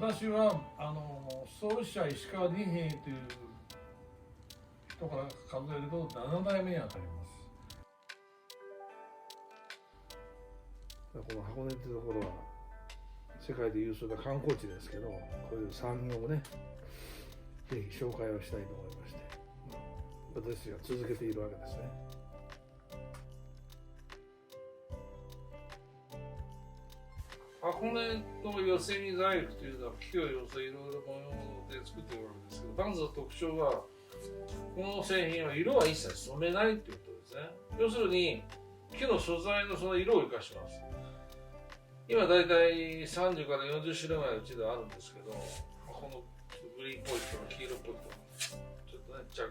私は創始者石川二平という人から数えると7代目にあたります。この箱根というところは世界で有数な観光地ですけど、こういう産業をね、ぜひ紹介をしたいと思いまして、私が続けているわけですね。箱根の寄せ木細工というのは木を寄せいろいろ模様で作っているわけですけど、まず特徴はこの製品は色は一切染めないということですね。要するに木の素材のその色を生かします。今だいたい30から40種類ぐらいうちではあるんですけど、このグリーンポイントの黄色っぽいとちょっとね赤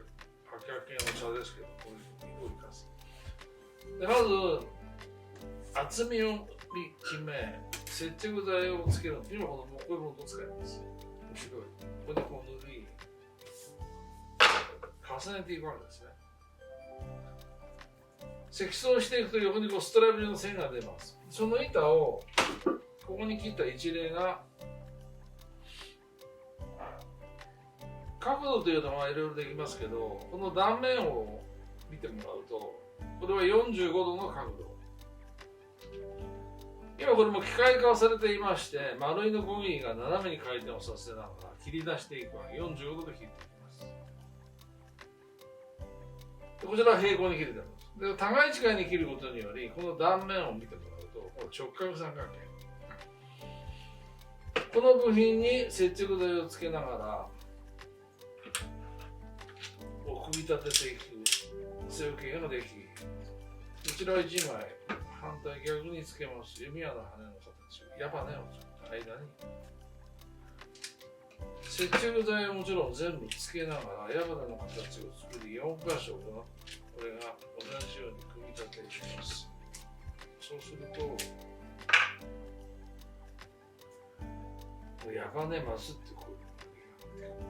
系の茶ですけど、こういう色を生かす。でまず厚みを決め、接着剤をつけるんです。今こういうものを使います。後ろにここでこう塗り重ねていくわけですね。積層していくと横にこうストライプ状の線が出ます。その板をここに切った一例が角度というのはいろいろできますけど、この断面を見てもらうとこれは45度の角度。今これも機械化されていまして、丸いのこぎが斜めに回転をさせながら切り出していくわけ。45度で切っていきます。でこちらは平行に切れてあります。で互い違いに切ることにより、この断面を見てもらうとこの直角三角形、この部品に接着剤をつけながら組み立てていく正方形ができ、こちらは1枚反対逆につけます。弓矢の羽の形を、矢羽を作った間に接着剤をもちろん全部つけながら矢羽の形を作り、4箇所これが同じように組み立てていきます。そうすると矢羽ますってこういうのが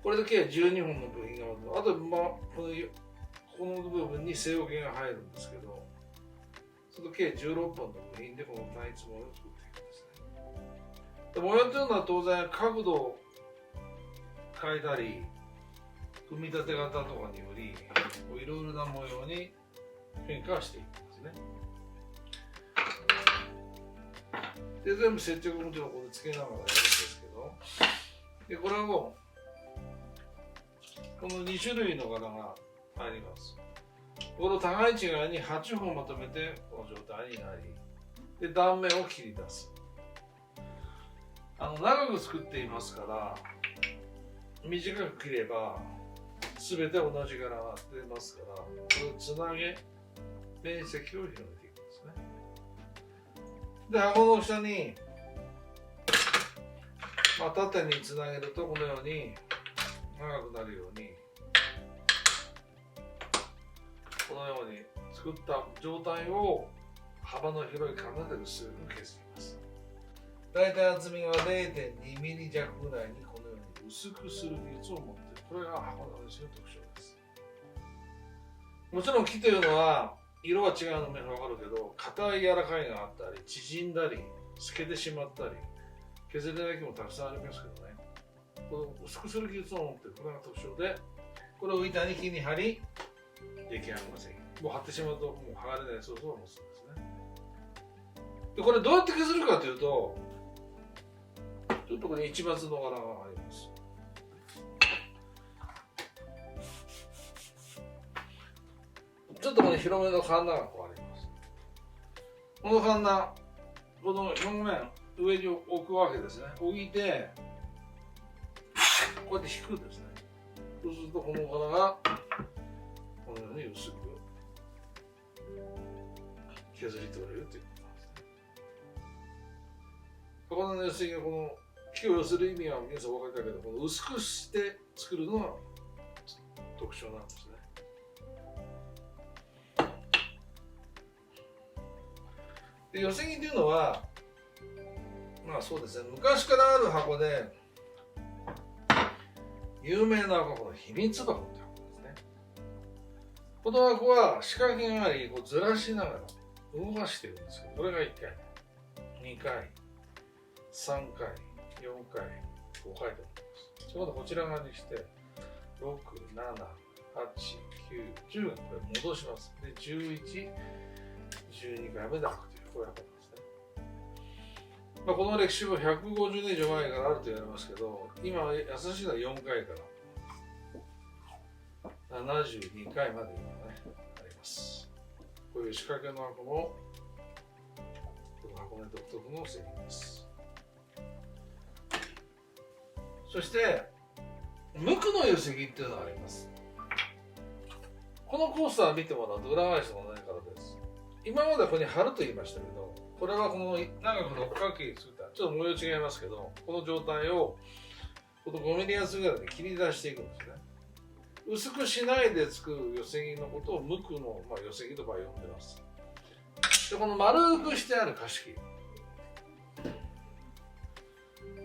これで計12本の部品があと、この部分に正方形が入るんですけど、その計16本の部品でこの単一模様を作っていくんですね。で模様というのは当然角度を変えたり組み立て方とかによりいろいろな模様に変化していくんですね。で全部接着もちろんこれつけながらやるんですけど、でこれをこの2種類の柄があります。これを互い違いに8本まとめてこの状態になり、で断面を切り出す。長く作っていますから短く切れば全て同じ柄が出ますから、これをつなげ面積を広げていくんですね。で箱の下に、縦につなげるとこのように長くなるように、このように作った状態を幅の広い金で薄く削ります。だいたい厚みが 0.2 ミリ弱ぐらいにこのように薄くする技術を持っている。これが箱の漆の特徴です。もちろん木というのは色が違うのも分かるけど、硬い柔らかいがあったり縮んだり透けてしまったり削れない木もたくさんありますけどね、この薄くする技術を持っている。これが特徴で、これを板に木に貼り出来上がりません。もう貼ってしまうともう剥がれないソースを持つんですね。でこれどうやって削るかというと、ちょっとこれ市松の柄があります。ちょっとこれ広めのカンナがこうあります。このカンナ、この表面上に置くわけですね。置いてこうやって引くんですね。そうするとこの柄がこのように薄く削り取れるということなんですね。この熱水がこの木を寄せる意味は皆さんお分かりだけど、この薄くして作るのが特徴なんですね。で寄せ木というのはそうですね、昔からある箱で有名な箱の秘密箱って箱ですね。この箱は仕掛けがあり、こうずらしながら動かしているんですけど、これが1回、2回、3回、4回、5回と思います。ちょうどこちら側にして、6、7、8、9、10これ戻します。で、11、12回目で開くという、こういうことですね。この歴史も150年以上前からあると言われますけど、今、優しいのは4回から72回まで今ね、あります。こういう仕掛けの箱も、この箱根独特の製品です。そして、無垢の寄石っていうのがあります。このコースター見てもらうと裏返しの同じからです。今までここに貼ると言いましたけど、これはこの長く六角形に作った、ちょっと模様違いますけど、この状態をこの5ミリ厚ぐらいで切り出していくんですね。薄くしないで作る寄せ木のことを無垢の、寄せ木とか呼んでます。で、この丸くしてある加湿器。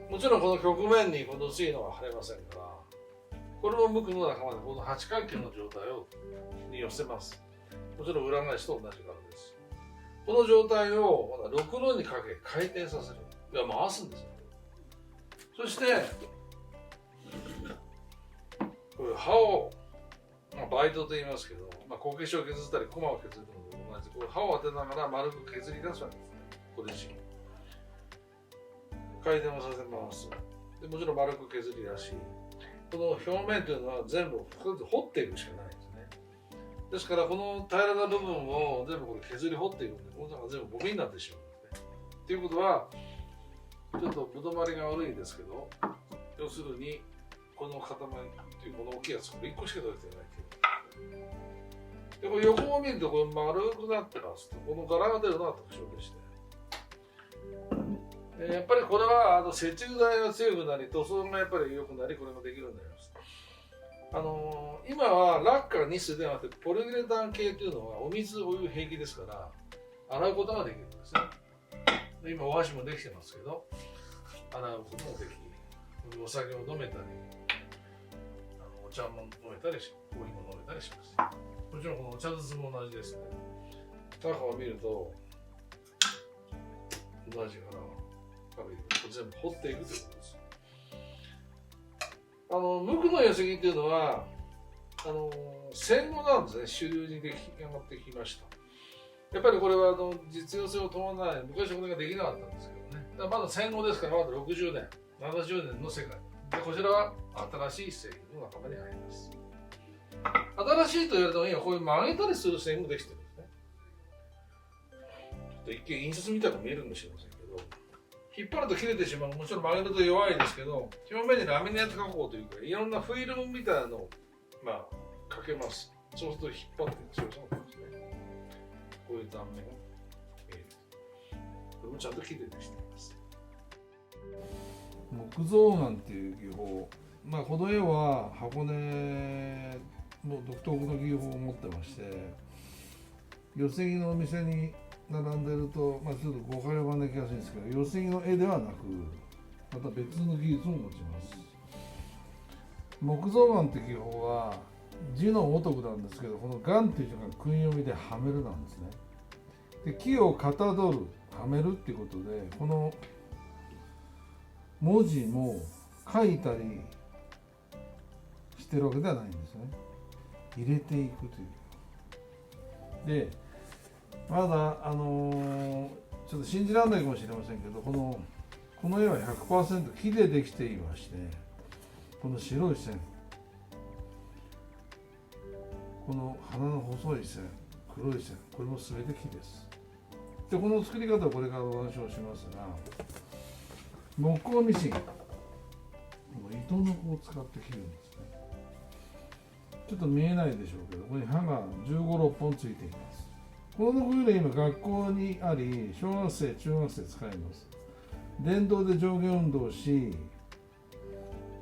もちろんこの曲面にこの薄いのは貼れませんから、これも無垢の仲間でこの八角形の状態に寄せます。もちろん裏返しと同じからです。この状態をまだ6度にかけ回転させる。いや、回すんですよ。そして、こういう刃を、バイトと言いますけど、こけしを削ったり、コマを削るのと同じ、こう刃を当てながら丸く削り出すわけですね。これ自身。回転をさせます。でもちろん丸く削り出し、この表面というのは全部掘っていくしかないんですね。ですからこの平らな部分を全部これ削り掘っていくんで、この中が全部ゴミになってしまうんですね。ということは、ちょっとぶどまりが悪いですけど、要するにこの塊っていうこの大きいやつこれ1個しか取れてないっていう。でこれ横を見るとこれ丸くなってますと、この柄が出るのが特徴でして。やっぱりこれは接着剤が強くなり塗装がやっぱり良くなりこれができるようになります。今はラッカーニスではなくてポリウレタン系というのはお水お湯平気ですから洗うことができるんですね。で今お箸もできてますけど洗うこともでき、お酒を飲めたりお茶も飲めたりしコーヒーも飲めたりします。もちろんこのお茶筒も同じですね。中を見ると同じから全部掘っていくということです。無垢の寄せ木っていうのは戦後なんですね、主流に出来上がってきました。やっぱりこれは実用性を伴わない、昔これができなかったんですけどね。だからまだ戦後ですからまだ60年、70年の世界で、こちらは新しい製品の仲間に入ります。新しいと言われてもいいよ、こういう曲げたりする製品もできてるんですね。ちょっと一見印刷みたいに見えるかもしれませんけど、引っ張ると切れてしまう。もちろん曲げると弱いですけど、表面にラミネート加工というかいろんなフィルムみたいなのをかけます。そうすると引っ張って強さが出ますね。こういう断面が見える。これもちゃんときれいにしています。木造岩っていう技法、この絵は箱根の独特の技法を持ってまして、寄せ木のお店に並んでると、ちょっと誤解を招きやすいんですけど、寄せ木の絵ではなくまた別の技術を持ちます。木造岩って技法は字のごとくなんですけど、この岩っていう字が訓読みではめるなんですね。で木をかたどる、はめるっていうことで、この文字も書いたりしてるわけではないんですね。入れていくという。でまだちょっと信じられないかもしれませんけど、この絵は 100% 木でできていまして、この白い線、この鼻の細い線、黒い線、これも全て木です。でこの作り方をこれからお話をしますが、木工ミシン、この糸のこを使って切るんですね。ちょっと見えないでしょうけど、ここに刃が15、6本ついています。この工具で今学校にあり、小学生、中学生使います。電動で上下運動し、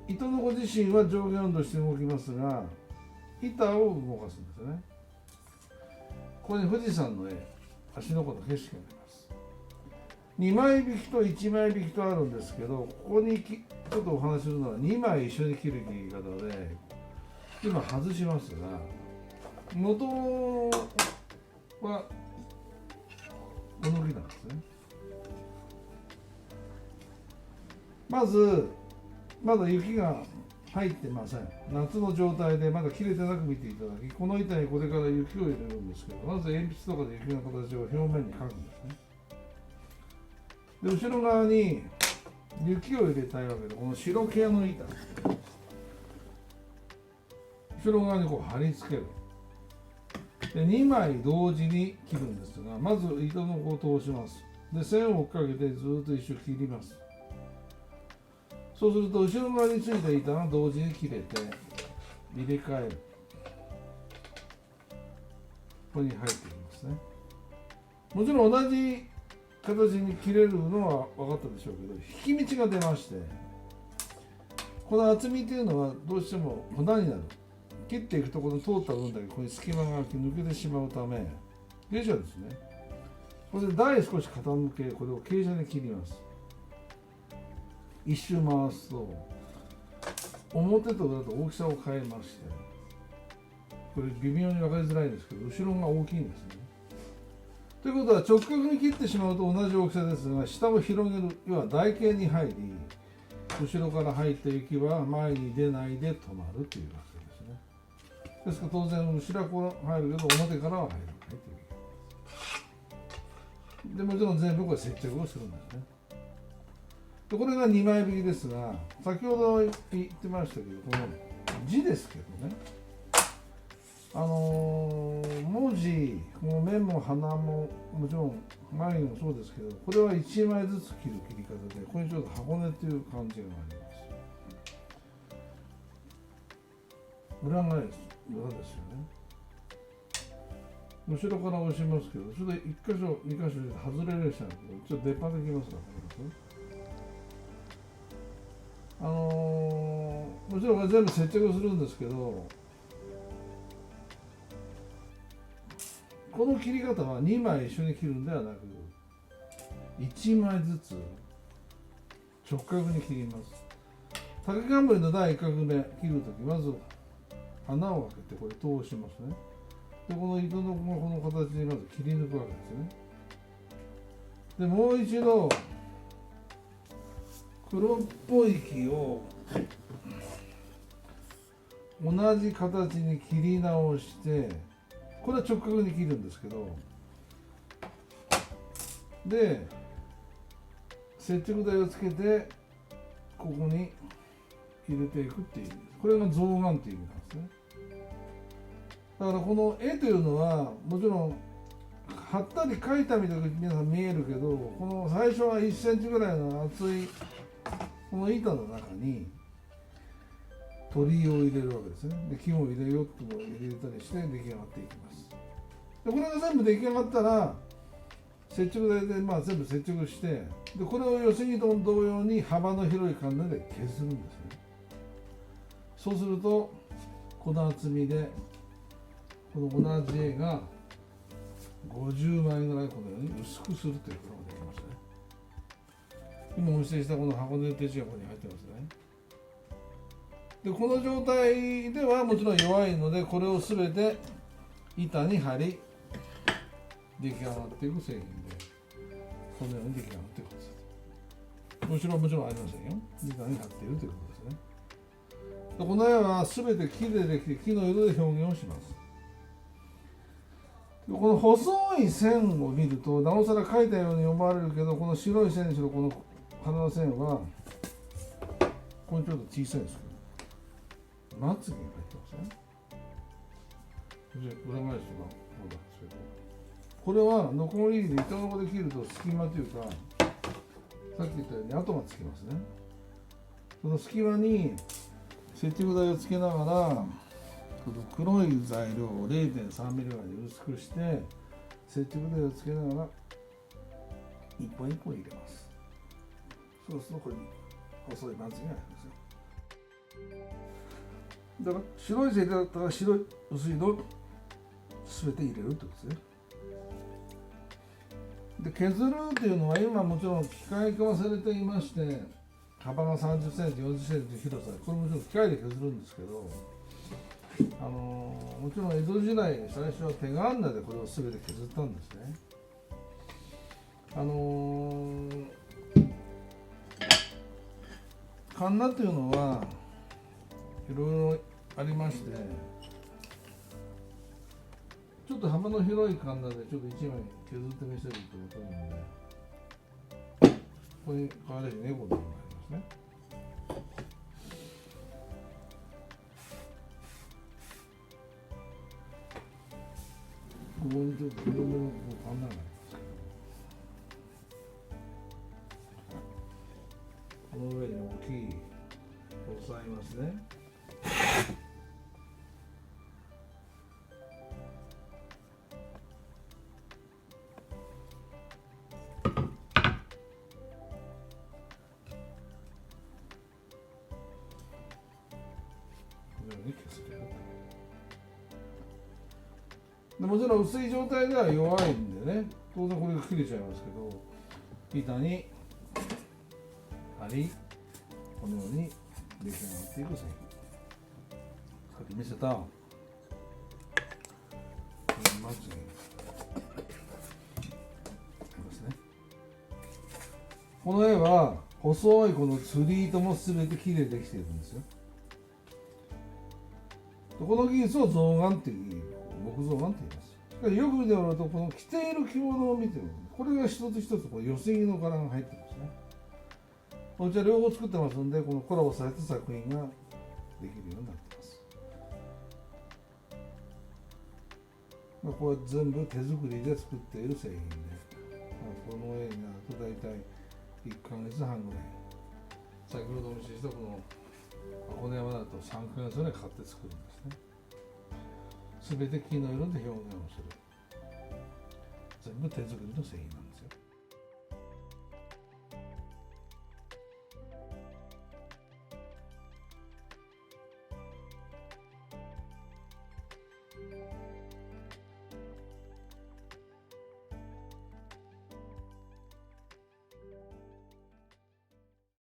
糸の子自身は上下運動して動きますが、板を動かすんですよね。ここに富士山の絵、芦ノ湖の景色があります。2枚引きと1枚引きとあるんですけど、ここにちょっとお話しするのは2枚一緒に切る切り方で、今外しますが、元はこの木なんですね。まずまだ雪が入ってません。夏の状態でまだ切れてなく見ていただき、この板にこれから雪を入れるんですけど、まず鉛筆とかで雪の形を表面に描くんですね。で後ろ側に雪を入れたいわけで、この白系の板後ろ側にこう貼り付ける。で2枚同時に切るんですが、まず糸のこう通します。で線を追っかけてずっと一緒切ります。そうすると後ろ側についた板が同時に切れて入れ替える。ここに入ってきますね。もちろん同じ形に切れるのは分かったでしょうけど、引き道が出まして、この厚みというのはどうしても無駄になる。切っていくところに通った分だけここに隙間が抜けてしまうため、傾斜ですね。これで台少し傾け、これを傾斜で切ります。一周回すと表と裏と大きさを変えまして、これ微妙に分かりづらいんですけど、後ろが大きいんですね。ということは直角に切ってしまうと同じ大きさですが、下を広げる、要は台形に入り、後ろから入った雪は前に出ないで止まるというわけですね。ですから当然後ろはこう入るけど表からは入らないという。でもちろん全部これ接着をするんですね。でこれが2枚引きですが、先ほど言ってましたけど、この字ですけどね、文字、この目も鼻ももちろん眉毛もそうですけど、これは1枚ずつ切る切り方で、ここにちょっと箱根という感じがあります。裏返す、裏ですよね。後ろから押しますけど、それで1箇所、2箇所で外れるしちゃうんですけど、ちょっと出っ張ってきますか、もちろん全部接着するんですけど、この切り方は2枚一緒に切るんではなく、1枚ずつ直角に切ります。竹冠の第1画目切るとき、まず穴を開けてこれ通しますね。でこの糸のこの形にまず切り抜くわけですね。でもう一度黒っぽい木を同じ形に切り直して、これは直角に切るんですけど、で接着剤をつけてここに入れていくっていう、これが象眼っていう意味なんですね。だからこの絵というのはもちろん貼ったり描いたみたいに皆さん見えるけど、この最初は1センチぐらいの厚いこの板の中に鳥居を入れるわけですね。で木も入れようとも入れたりして出来上がっていきます。でこれが全部出来上がったら接着剤で全部接着して、でこれを寄せ木と同様に幅の広いカンナで削るんですね。そうするとこの厚みでこの同じ絵が50枚ぐらいこのように薄くするということができましたね。今お見せしたこの箱根の手地がここに入ってますね。でこの状態ではもちろん弱いので、これを全て板に貼り出来上がっていく製品で、このように出来上がっていくことです。後ろはもちろんありませんよ。板に貼っているということですね。でこの絵は全て木でできて、木の色で表現をします。この細い線を見るとなおさら描いたように思われるけど、この白い線にしろこの花の線はこれちょっと小さいですけど、まつげが入ってますね。裏返しがこうなんですけど、これはノコギリで糸のこで切ると隙間というか、さっき言ったように跡がつきますね。その隙間に接着剤をつけながら、黒い材料を 0.3 ミリぐらいで薄くして接着剤をつけながら一本一本入れます。そうするとこれに細いまつげがあるんですよ。だから白い接着だったら白い薄いのを全て入れるってことですね。で削るというのは今もちろん機械化はされていまして、幅が30センチ40センチ広さ、これもちろん機械で削るんですけど、もちろん江戸時代最初は手がんなでこれを全て削ったんですね。カンナというのはいろいろありまして、ちょっと幅の広いカンナでちょっと1枚削ってみせると分かるので、ここにかわいらしい猫のものがありますね。ここにちょっと色々カンナがありますけど、この上に大きい押さえますね。でもちろん薄い状態では弱いんでね、当然これが切れちゃいますけど、板に貼り、このように出来上がっていく製品。さっき見せたまつげですね。この絵は細いこの釣り糸も全て木でできているんですよ。この技術を象眼っていう木造眼って言います。よく見てもらうと、この着ている着物を見ても、これが一つ一つこう寄せ木の柄が入ってますね。うちは両方作ってますんで、このコラボされた作品ができるようになってます。これは全部手作りで作っている製品で、この絵になると大体1ヶ月半ぐらい。先ほどお見せしたこの箱根山だと3ヶ月ぐらい買って作るんですね。すべて木の色で表現をする。全部手作りの製品なんですよ。